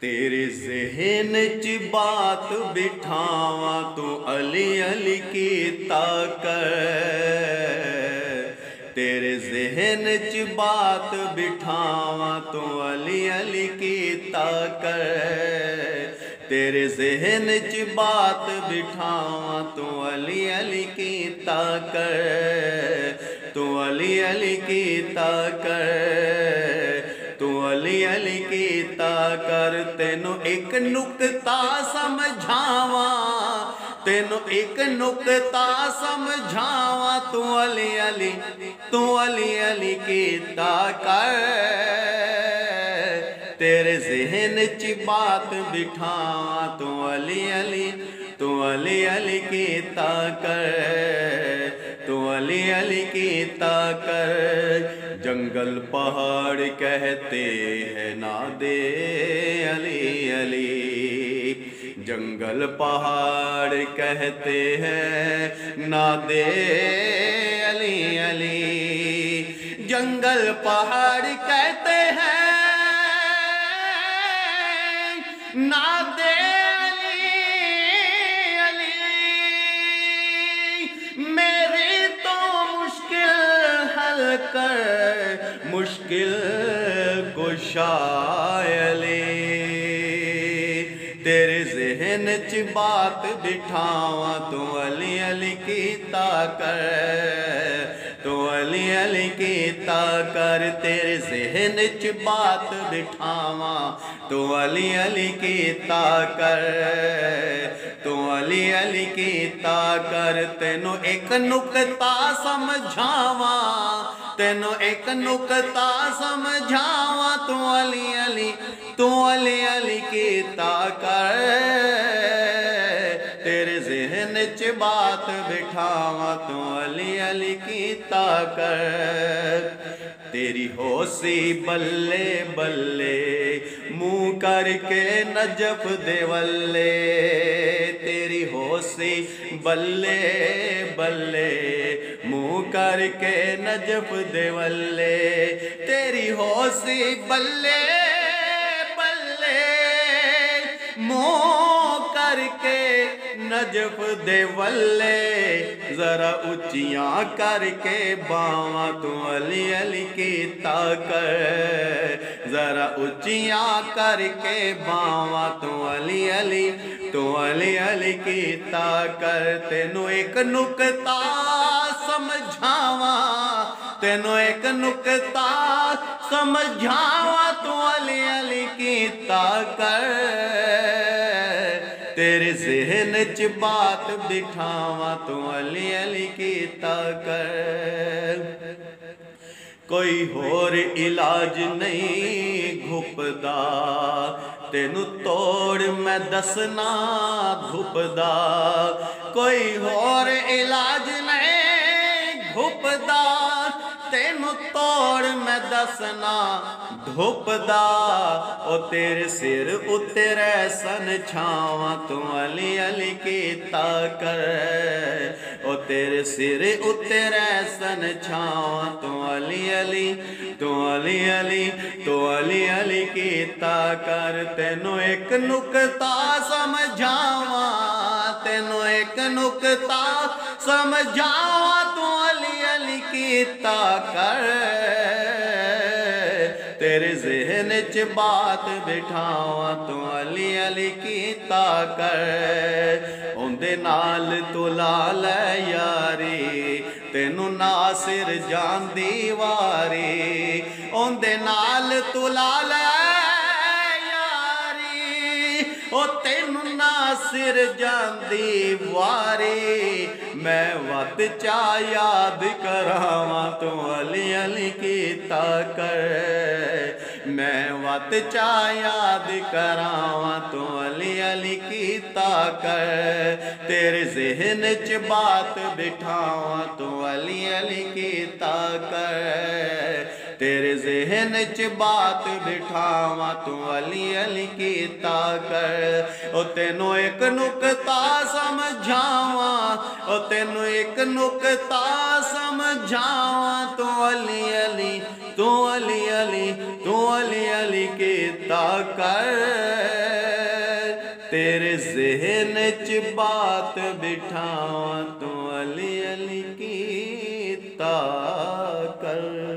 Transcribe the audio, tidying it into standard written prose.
تیرے ذہن چ بات بٹھاواں تو علی علی کیتا کر، تیرے ذہن چ بات بٹھاواں تو علی علی کیتا کر، تیرے ذہن چ بات بٹھاواں تو علی علی کیتا کر، تو علی علی کیتا کر، تو علی علی کیتا کر۔ تینوں ایک نکتہ سمجھاواں، تینوں ایک نکتہ سمجھاواں، تو علی علی، تو علی علی کیتا کر، تیرے ذہن چ بات بٹھاواں تو علی علی، تو علی علی کیتا کر، تو علی علی کیتا کر۔ جنگل پہاڑ کہتے ہیں نادے علی علی، جنگل پہاڑ کہتے ہیں نادے علی علی، جنگل پہاڑ کہتے ہیں نادے کر مشکل کشا علی، تیرے ذہن چ بات بٹھاواں تو علی علی کیتا کر، تو علی علی کیتا کر، تیرے ذہن چ بات بٹھاواں تو علی علی کیتا کر، تو علی علی کیتا کر۔ تینوں ایک نکتہ سمجھاواں، تینوں ایک نکتہ سمجھاواں تو علی علی، تو علی علی کیتا کر، تیرے ذہن چ بات بٹھاواں تو علی علی کیتا کر۔ تیری ہوسی بلے بلے منہ کر کے نجف دے ولے، تیری ہوسی بلے بلے منہ کر کے نجف دے ولے، تیری ہوسی بلے بلے منہ کر کے نجف دے ولے، ذرا اچیاں کر کے باواں تو علی علی کیتا کر، ذرا اچیاں کر کے باواں تو علی علی، تو علی علی کیتا کر۔ تینوں ایک نکتہ سمجھاواں، تینوں ایک نکتہ سمجھاواں تو علی علی کیتا کر، تیرے ذہن چ بات بٹھاواں تو علی علی کیتا کر۔ کوئی ہور علاج نہیں گھپدا، تینوں توڑ میں دسنا دھپدا، کوئی ہور علاج نہیں گھپدا، تینوں توڑ میں دسنا دھپدا، او تیرے سر اترے سن چھاواں تو علی علی کیتا کر، او تیرے سر اترے سن چھاواں تو علی علی، تو علی علی، تو علی علی کیتا کر۔ تینوں ایک نکتہ سمجھاواں، تینوں ایک نکتہ سمجھاواں تو علی علی کیتا کر، تیرے ذہن چ بات بٹھاواں تو علی علی کیتا کر۔ اوندے نال تو لا لے یاری، تینوں ناصر جان دی واری، اوندے نال تو لا لے یاری، او تینوں ناصر جان دی واری، میں ود چا یاد کراواں تو علی علی کیتا کر، میں ود چا یاد کراواں تو علی علی کیتا کر، تیرے ذہن چ بات بٹھاواں تو علی علی کیتا کر، تیرے ذہن چ بات بٹھاواں تو علی علی کیتا کر۔ او تینوں ایک نکتہ سمجھاواں، او تینوں ایک نکتہ سمجھاواں تو علی علی، تو علی علی، تو علی علی کیتا کر۔ تیرے ذہن چ بات بٹھاواں تو علی علی کیتا کر